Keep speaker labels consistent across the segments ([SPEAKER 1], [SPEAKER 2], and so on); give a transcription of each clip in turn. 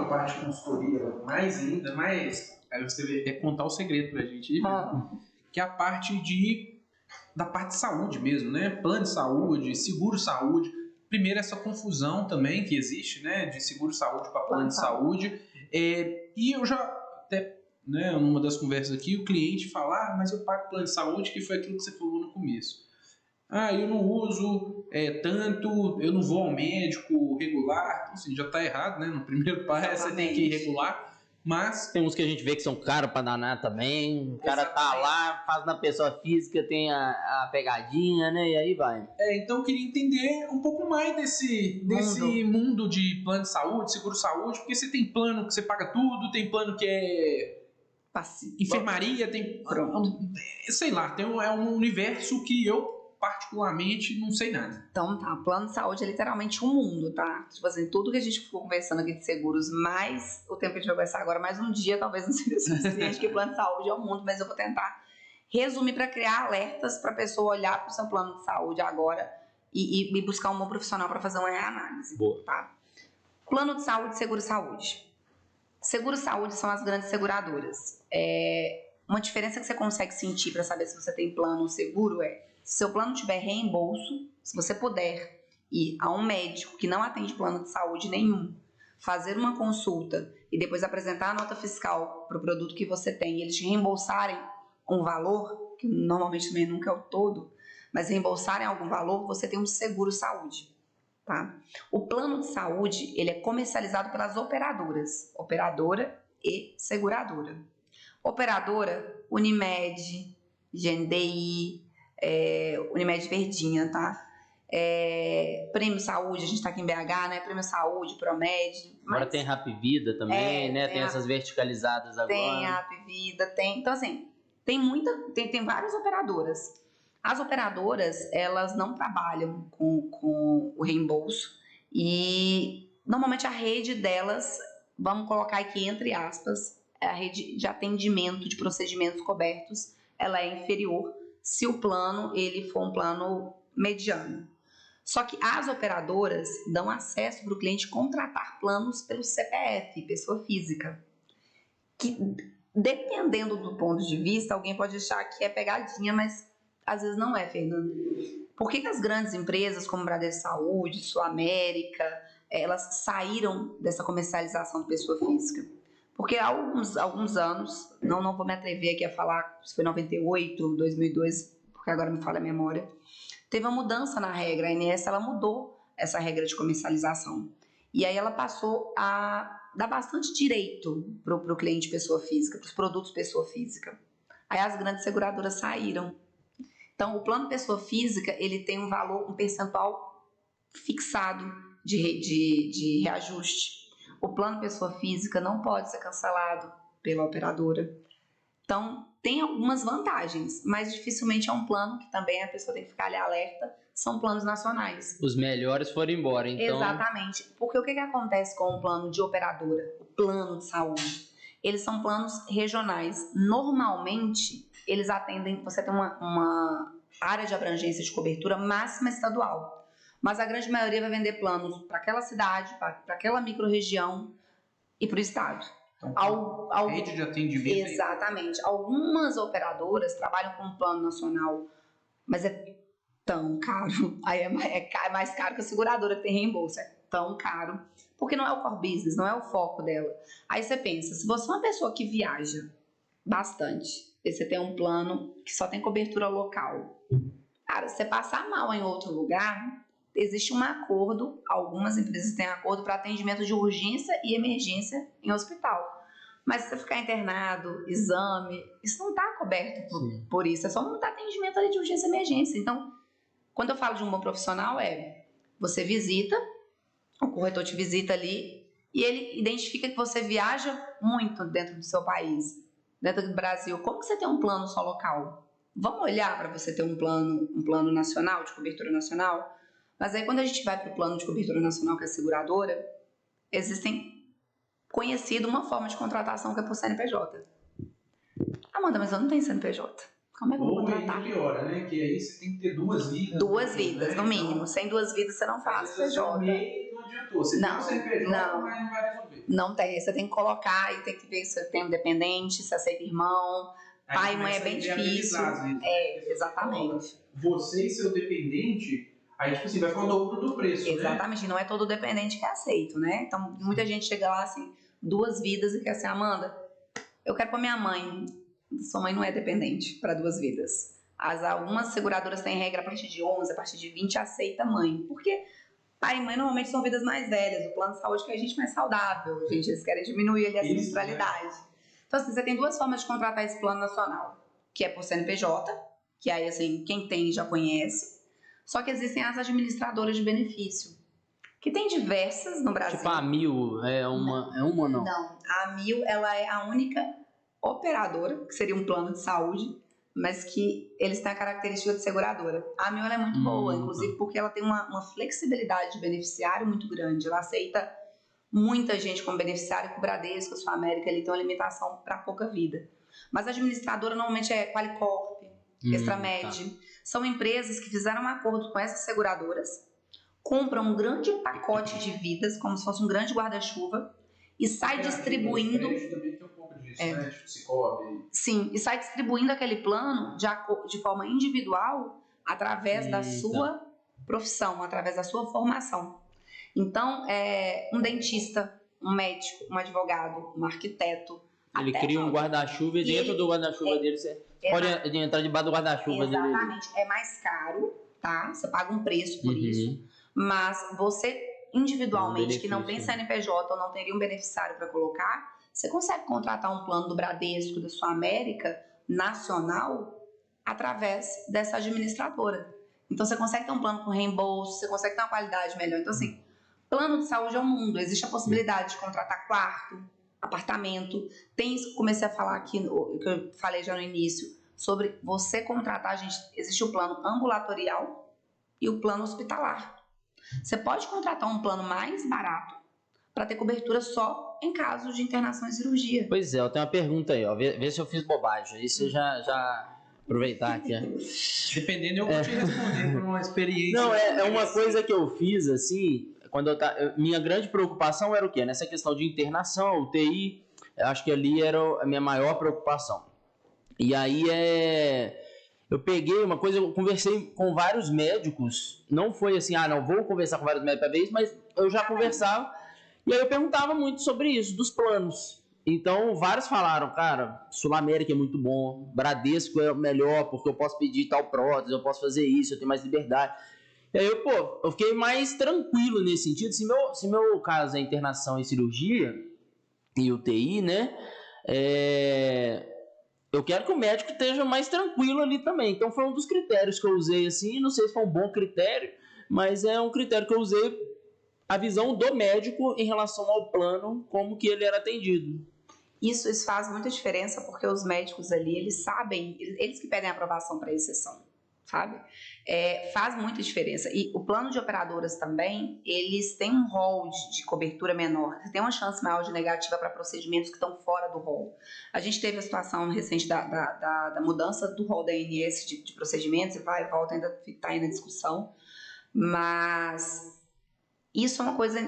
[SPEAKER 1] uma parte de consultoria mais ainda, mais... Aí você quer contar o segredo pra gente, que é a parte da parte de saúde mesmo, né? Plano de saúde, seguro-saúde. Primeiro, essa confusão também que existe, né? De seguro-saúde para plano de saúde. E eu já até, né, numa das conversas aqui, o cliente fala, mas eu pago plano de saúde, que foi aquilo que você falou no começo. Eu não uso tanto, eu não vou ao médico regular. Então, assim, já está errado, né? No primeiro passo, você tem que ir regular. Mas
[SPEAKER 2] tem uns que a gente vê que são caros pra danar também. O cara tá lá, faz na pessoa física, tem a pegadinha, né? E aí vai.
[SPEAKER 1] Então eu queria entender um pouco mais desse mundo de plano de saúde, seguro-saúde, porque você tem plano que você paga tudo, tem plano que é enfermaria, tem... Sei lá, é um universo que eu particularmente não sei nada.
[SPEAKER 3] Então tá, plano de saúde é literalmente um mundo, tá? Tipo assim, tudo que a gente ficou conversando aqui de seguros, mais o tempo que a gente vai conversar agora, mais um dia talvez não seja suficiente, que plano de saúde é um mundo, mas eu vou tentar resumir para criar alertas para a pessoa olhar para o seu plano de saúde agora e buscar um bom profissional para fazer uma análise.
[SPEAKER 2] Boa.
[SPEAKER 3] Tá? Plano de saúde, seguro-saúde. Seguro-saúde são as grandes seguradoras. Uma diferença que você consegue sentir para saber se você tem plano ou seguro se seu plano tiver reembolso, se você puder ir a um médico que não atende plano de saúde nenhum, fazer uma consulta e depois apresentar a nota fiscal para o produto que você tem e eles te reembolsarem um valor, que normalmente também nunca é o todo, mas reembolsarem algum valor, você tem um seguro-saúde. Tá? O plano de saúde ele é comercializado pelas operadoras, operadora e seguradora. Operadora, Unimed, GNDI, Unimed Verdinha, tá? Prêmio Saúde, a gente tá aqui em BH, né? Prêmio Saúde, Promed.
[SPEAKER 2] Agora tem Rap Vida também, né? Tem essas verticalizadas agora.
[SPEAKER 3] Tem Rap Vida, tem. Então, assim, tem várias operadoras. As operadoras, elas não trabalham com o reembolso e normalmente a rede delas, vamos colocar aqui entre aspas, a rede de atendimento de procedimentos cobertos, ela é inferior se o plano ele for um plano mediano. Só que as operadoras dão acesso para o cliente contratar planos pelo CPF, pessoa física, que dependendo do ponto de vista, alguém pode achar que é pegadinha, mas às vezes não é, Fernando. Por que as grandes empresas como Bradesco Saúde, Sul América, elas saíram dessa comercialização de pessoa física? Porque há alguns anos, não vou me atrever aqui a falar se foi 98, 2002, porque agora me falha a memória, teve uma mudança na regra. A ANS ela mudou essa regra de comercialização. E aí ela passou a dar bastante direito para o cliente pessoa física, para os produtos pessoa física. Aí as grandes seguradoras saíram. Então, o plano pessoa física, ele tem um valor, um percentual fixado de reajuste. O plano pessoa física não pode ser cancelado pela operadora. Então, tem algumas vantagens, mas dificilmente é um plano que também a pessoa tem que ficar ali alerta, são planos nacionais.
[SPEAKER 2] Os melhores foram embora, então...
[SPEAKER 3] Exatamente, porque o que acontece com o plano de operadora, o plano de saúde? Eles são planos regionais. Normalmente, eles atendem, você tem uma área de abrangência de cobertura máxima estadual, mas a grande maioria vai vender planos para aquela cidade, para aquela micro-região e para o estado.
[SPEAKER 1] Então, rede de atendimento.
[SPEAKER 3] Exatamente. Algumas operadoras trabalham com um plano nacional, mas é tão caro. Aí é mais caro que a seguradora que tem reembolso. É tão caro. Porque não é o core business, não é o foco dela. Aí você pensa, se você é uma pessoa que viaja bastante, e você tem um plano que só tem cobertura local, cara, se você passar mal em outro lugar, existe um acordo, algumas empresas têm acordo para atendimento de urgência e emergência em hospital. Mas se você ficar internado, exame, isso não está coberto por isso, é só um atendimento ali de urgência e emergência. Então, quando eu falo de um bom profissional, você visita, o corretor te visita ali e ele identifica que você viaja muito dentro do seu país, dentro do Brasil. Como que você tem um plano só local? Vamos olhar para você ter um plano nacional, de cobertura nacional? Mas aí quando a gente vai para o plano de cobertura nacional, que é a seguradora, conhecido uma forma de contratação que é por CNPJ. Amanda, mas eu não tenho CNPJ. Como é que eu vou contratar?
[SPEAKER 1] Ou piora, né? Que aí você tem que ter 2 vidas.
[SPEAKER 3] 2 vidas, no mínimo. Sem 2 vidas você não faz PJ.
[SPEAKER 1] Não adiantou. Você tem um CNPJ, mas não vai resolver.
[SPEAKER 3] Não tem. Você tem que colocar e tem que ver se tem um dependente, se aceita irmão. Pai e mãe é bem difícil. Exatamente.
[SPEAKER 1] Você e seu dependente, aí tipo assim, vai ficar o dobro do preço,
[SPEAKER 3] exatamente.
[SPEAKER 1] né?
[SPEAKER 3] Não é todo dependente que é aceito, né? Então, muita gente chega lá assim, 2 vidas e quer assim, Amanda, eu quero com a minha mãe. Sua mãe não é dependente para 2 vidas. Algumas seguradoras têm regra a partir de 11, a partir de 20 aceita mãe. Porque pai e mãe normalmente são vidas mais velhas. O plano de saúde quer a gente mais saudável. Gente, eles querem diminuir ali a sinistralidade. Então, assim, você tem 2 formas de contratar esse plano nacional. Que é por CNPJ, que aí, assim, quem tem já conhece. Só que existem as administradoras de benefício, que tem diversas no Brasil.
[SPEAKER 2] Tipo a Mil, é uma ou não?
[SPEAKER 3] Não, a Mil, ela é a única operadora, que seria um plano de saúde, mas que eles têm a característica de seguradora. A Mil, ela é muito boa, inclusive porque ela tem uma flexibilidade de beneficiário muito grande. Ela aceita muita gente como beneficiário, com o Bradesco, a Sua América, ele tem uma limitação para pouca vida. Mas a administradora normalmente é Qualicorp, Extramed. Tá. São empresas que fizeram um acordo com essas seguradoras, compram um grande pacote de vidas, como se fosse um grande guarda-chuva, e sai distribuindo...
[SPEAKER 1] também tem um pouco disso, né? Tipo, Cicobi.
[SPEAKER 3] Sim, e sai distribuindo aquele plano de forma individual através da sua profissão, através da sua formação. Então, um dentista, um médico, um advogado, um arquiteto...
[SPEAKER 2] Ele cria um guarda-chuva e dentro do guarda-chuva dele você pode entrar debaixo do guarda-chuva dele.
[SPEAKER 3] Exatamente. É mais caro, tá? Você paga um preço por isso. Mas você, individualmente, que não tem CNPJ ou não teria um beneficiário para colocar, você consegue contratar um plano do Bradesco, da Sua América, nacional, através dessa administradora. Então, você consegue ter um plano com reembolso, você consegue ter uma qualidade melhor. Então, assim, plano de saúde é o mundo. Existe a possibilidade de contratar quarto, apartamento. Tem isso que eu comecei a falar aqui, que eu falei já no início, sobre você contratar, existe o plano ambulatorial e o plano hospitalar. Você pode contratar um plano mais barato para ter cobertura só em casos de internação e cirurgia.
[SPEAKER 2] Pois é, eu tenho uma pergunta aí, ó. Vê se eu fiz bobagem. Aí você já aproveitar aqui.
[SPEAKER 1] Dependendo, eu vou te responder por uma experiência.
[SPEAKER 2] Não, é uma coisa que eu fiz, assim, quando minha grande preocupação era o quê? Nessa questão de internação, UTI, eu acho que ali era a minha maior preocupação. E aí eu peguei uma coisa, eu conversei com vários médicos, não foi assim, não vou conversar com vários médicos para ver isso, mas eu já conversava, e aí eu perguntava muito sobre isso, dos planos. Então, vários falaram, cara, Sul América é muito bom, Bradesco é o melhor, porque eu posso pedir tal prótese, eu posso fazer isso, eu tenho mais liberdade. E aí, eu fiquei mais tranquilo nesse sentido. Se meu caso é internação e cirurgia, e UTI, né, eu quero que o médico esteja mais tranquilo ali também. Então, foi um dos critérios que eu usei, assim, não sei se foi um bom critério, mas é um critério que eu usei, a visão do médico em relação ao plano, como que ele era atendido.
[SPEAKER 3] Isso faz muita diferença, porque os médicos ali, eles sabem, eles que pedem aprovação para exceção, sabe? Faz muita diferença. E o plano de operadoras também, eles têm um rol de cobertura menor, tem uma chance maior de negativa para procedimentos que estão fora do rol. A gente teve a situação recente da mudança do rol da ANS de procedimentos, e vai e volta, ainda está aí na discussão, mas isso é uma coisa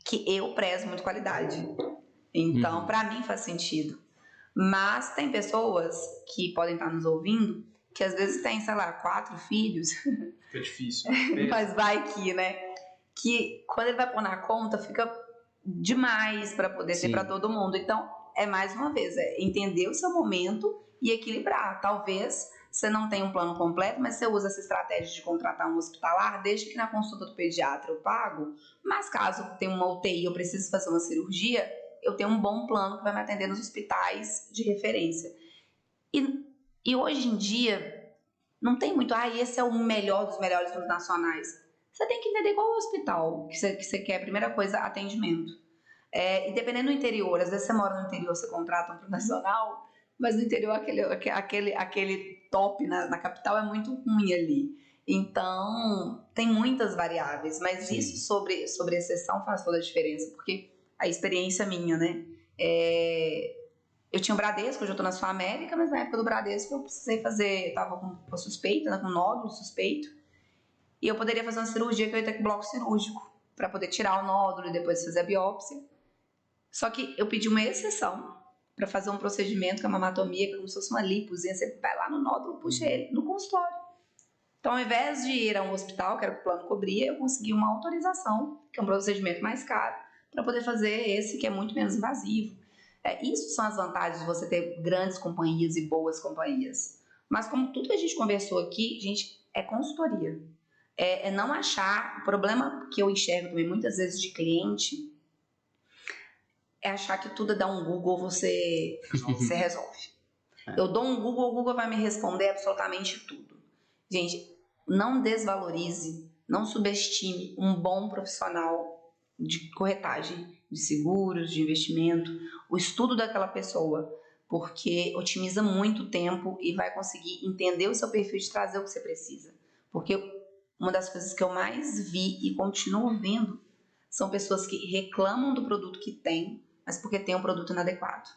[SPEAKER 3] que eu prezo muito qualidade. Então, para mim faz sentido. Mas tem pessoas que podem estar nos ouvindo que às vezes tem, sei lá, 4 filhos.
[SPEAKER 1] Fica difícil.
[SPEAKER 3] Mas vai que, né? Que quando ele vai pôr na conta, fica demais para poder ser para todo mundo. Então, mais uma vez, entender o seu momento e equilibrar. Talvez você não tenha um plano completo, mas você usa essa estratégia de contratar um hospitalar, desde que na consulta do pediatra eu pago, mas caso tenha uma UTI, eu preciso fazer uma cirurgia, eu tenho um bom plano que vai me atender nos hospitais de referência. E hoje em dia, não tem muito, esse é o melhor dos melhores dos nacionais. Você tem que entender qual é o hospital que você quer. Primeira coisa, atendimento. E dependendo do interior, às vezes você mora no interior, você contrata um pro nacional, mas no interior aquele top na capital é muito ruim ali. Então, tem muitas variáveis, mas isso sobre exceção faz toda a diferença, porque a experiência minha, né? Eu tinha o Bradesco, hoje eu tô na Sua América, mas na época do Bradesco eu precisei fazer, eu tava com suspeita, né, com nódulo suspeito, e eu poderia fazer uma cirurgia que eu ia ter com bloco cirúrgico. para poder tirar o nódulo e depois fazer a biópsia. Só que eu pedi uma exceção para fazer um procedimento, que é uma mamatomia, que é como se fosse uma lipozinha. Você vai lá no nódulo, puxa ele no consultório. Então, ao invés de ir a um hospital, que era o que o plano cobria, eu consegui uma autorização, que é um procedimento mais caro, para poder fazer esse que é muito menos invasivo. Isso são as vantagens de você ter grandes companhias e boas companhias. Mas como tudo que a gente conversou aqui, gente, é consultoria. É não achar... O problema que eu enxergo também muitas vezes de cliente é achar que tudo dá um Google, você resolve. Eu dou um Google, o Google vai me responder absolutamente tudo. Gente, não desvalorize, não subestime um bom profissional de corretagem, de seguros, de investimento, o estudo daquela pessoa, porque otimiza muito o tempo e vai conseguir entender o seu perfil e trazer o que você precisa. Porque uma das coisas que eu mais vi e continuo vendo são pessoas que reclamam do produto que tem, mas porque tem um produto inadequado.